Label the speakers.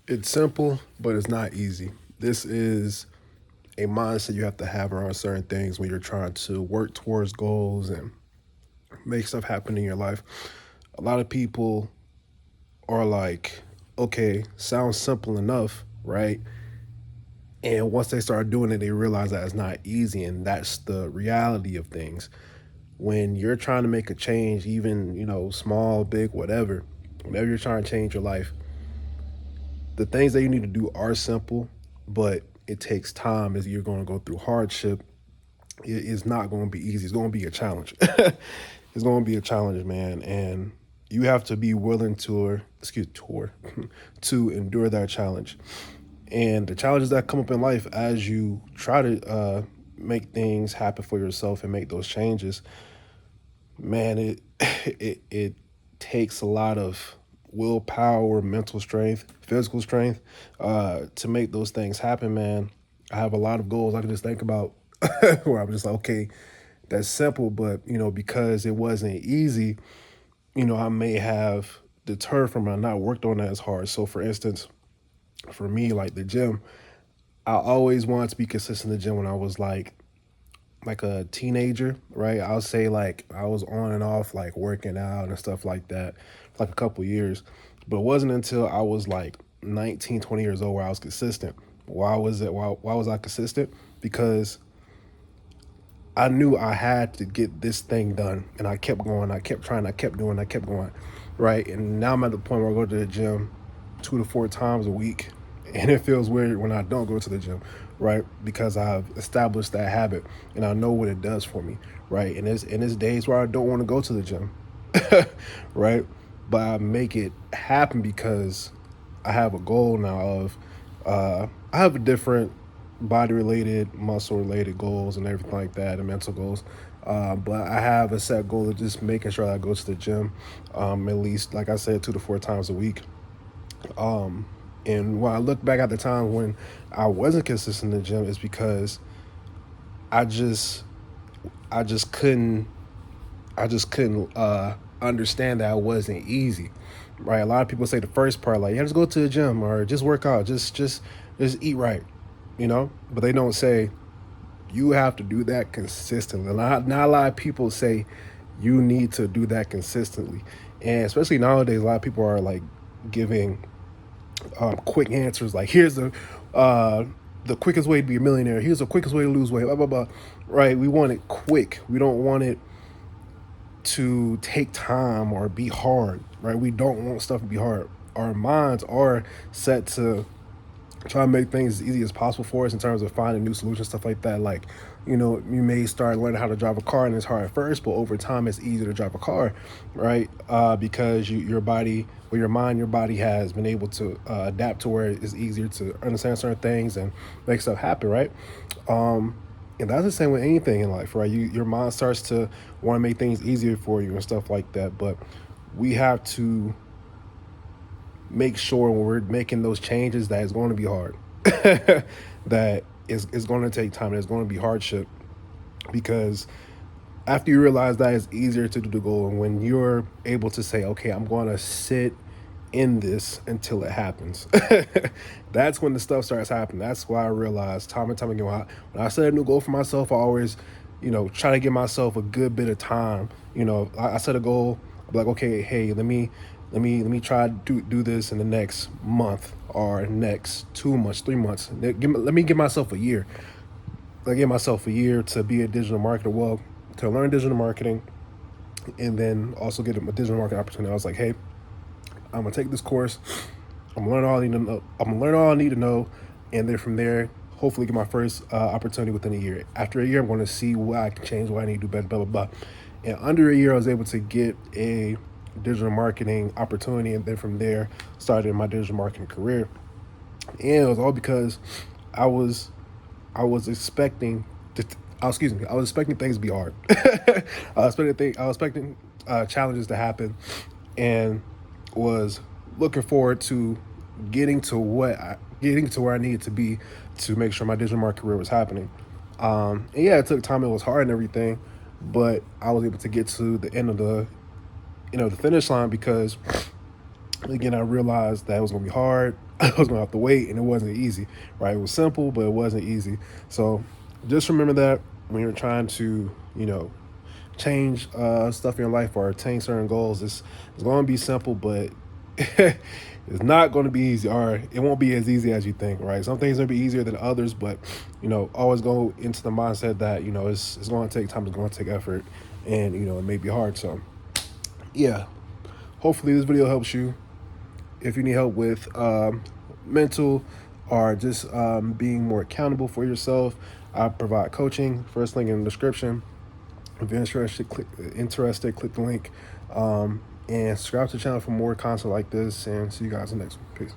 Speaker 1: It's simple, but it's not easy. This is a mindset you have to have around certain things when you're trying to work towards goals and make stuff happen in your life. A lot of people are like, okay, sounds simple enough, right? And once they start doing it, they realize that it's not easy. And that's the reality of things. When you're trying to make a change, even, small, big, whatever you're trying to change your life, the things that you need to do are simple, but it takes time as you're going to go through hardship. It is not going to be easy. It's going to be a challenge. It's going to be a challenge, man. And you have to be willing to endure that challenge. And the challenges that come up in life as you try to make things happen for yourself and make those changes, man, it takes a lot of willpower, mental strength, physical strength to make those things happen, man. I have a lot of goals I can just think about where I'm just like, okay, that's simple, but because it wasn't easy, I may have deterred from it and not worked on it as hard. So, for instance, for me, like the gym, I always wanted to be consistent in the gym when I was like a teenager, right? I'll say like I was on and off like working out and stuff like that for like a couple years. But it wasn't until I was like 19, 20 years old where I was consistent. Why was I consistent? Because I knew I had to get this thing done and I kept going, I kept trying, I kept doing, I kept going. Right. And now I'm at the point where I go to the gym 2 to 4 times a week. And it feels weird when I don't go to the gym, right? Because I've established that habit and I know what it does for me, right? And there's days where I don't want to go to the gym, right? But I make it happen because I have a goal now of I have a different body related, muscle related goals and everything like that, and mental goals. But I have a set goal of just making sure that I go to the gym at least, like I said, 2 to 4 times a week. And when I look back at the time when I wasn't consistent in the gym, it's because I just I just couldn't understand that it wasn't easy. Right? A lot of people say the first part, like, yeah, just go to the gym or just work out, just eat right, But they don't say you have to do that consistently. Not a lot of people say you need to do that consistently. And especially nowadays, a lot of people are like giving quick answers like the quickest way to be a millionaire. Here's the quickest way to lose weight. Blah blah blah. Right? We want it quick. We don't want it to take time or be hard. Right? We don't want stuff to be hard. Our minds are set to try to make things as easy as possible for us in terms of finding new solutions, stuff like that. Like, you may start learning how to drive a car and it's hard at first, but over time it's easier to drive a car, right? Because your body, or your mind, your body has been able to adapt to where it's easier to understand certain things and make stuff happen, right? And that's the same with anything in life, right? Your mind starts to want to make things easier for you and stuff like that, but we have to make sure when we're making those changes that it's going to be hard, that it's going to take time, there's going to be hardship, because after you realize that, it's easier to do the goal. And when you're able to say, okay, I'm going to sit in this until it happens, that's when the stuff starts happening. That's why I realized time and time again, when I set a new goal for myself, I always, try to give myself a good bit of time. I set a goal. I'm like, okay, hey, let me try to do this in the next month or next 2 months, 3 months. Let me give myself a year. I give myself a year to be a digital marketer. Well, to learn digital marketing and then also get a digital marketing opportunity. I was like, hey, I'm gonna take this course. I'm gonna learn all I need to know. And then from there, hopefully get my first opportunity within a year. After a year, I'm going to see what I can change, what I need to do better, blah blah blah. And under a year, I was able to get a digital marketing opportunity, and then from there, started my digital marketing career. And it was all because I was I was expecting to, excuse me, I was expecting things to be hard. I was expecting challenges to happen, and was looking forward to getting to where I needed to be to make sure my digital marketing career was happening. And yeah, it took time. It was hard and everything, but I was able to get to the end of the finish line because Again, I realized that it was gonna be hard. I was gonna have to wait, and it wasn't easy. Right? It was simple, but it wasn't easy. So just remember that when you're trying to, change stuff in your life or attain certain goals, it's going to be simple, but it's not going to be easy, or it won't be as easy as you think. Right? Some things will be easier than others, but always go into the mindset that it's going to take time, it's going to take effort, and it may be hard. So yeah, hopefully this video helps you. If you need help with mental or just being more accountable for yourself, I provide coaching. First link in the description. If you're interested, click the link and subscribe to the channel for more content like this. And see you guys in the next one. Peace.